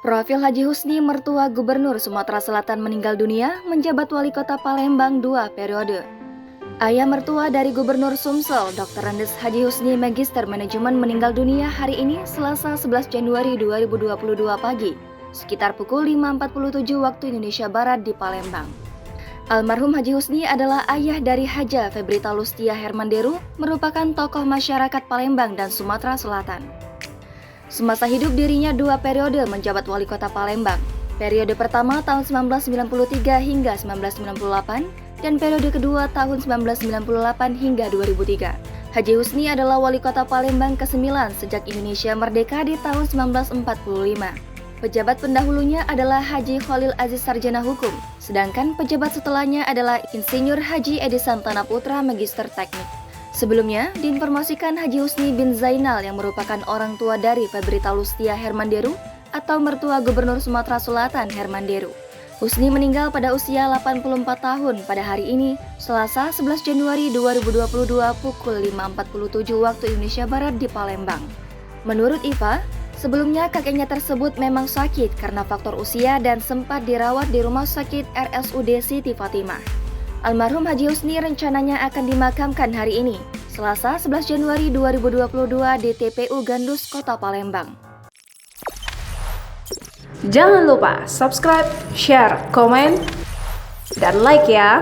Profil Haji Husni, mertua Gubernur Sumatera Selatan meninggal dunia, menjabat Wali Kota Palembang 2 periode. Ayah mertua dari Gubernur Sumsel, Dr. Andes Haji Husni, Magister Manajemen meninggal dunia hari ini, Selasa 11 Januari 2022 pagi, sekitar pukul 5.47 waktu Indonesia Barat di Palembang. Almarhum Haji Husni adalah ayah dari Haja Febrita Lustia Hermanderu, merupakan tokoh masyarakat Palembang dan Sumatera Selatan. Semasa hidup dirinya 2 periode menjabat Wali Kota Palembang. Periode pertama tahun 1993 hingga 1998 dan periode kedua tahun 1998 hingga 2003. Haji Husni adalah Wali Kota Palembang ke-9 sejak Indonesia merdeka di tahun 1945. Pejabat pendahulunya adalah Haji Khalil Aziz Sarjana Hukum, sedangkan pejabat setelahnya adalah Insinyur Haji Edi Santana Putra Magister Teknik. Sebelumnya, diinformasikan Haji Husni bin Zainal yang merupakan orang tua dari Febrita Lustia Hermanderu atau mertua Gubernur Sumatera Selatan Hermanderu. Husni meninggal pada usia 84 tahun pada hari ini, Selasa 11 Januari 2022 pukul 5.47 waktu Indonesia Barat di Palembang. Menurut Iva, sebelumnya kakeknya tersebut memang sakit karena faktor usia dan sempat dirawat di Rumah Sakit RSUD Siti Fatimah. Almarhum Haji Husni rencananya akan dimakamkan hari ini, Selasa 11 Januari 2022 di TPU Gandus, Kota Palembang. Jangan lupa subscribe, share, komen, dan like ya!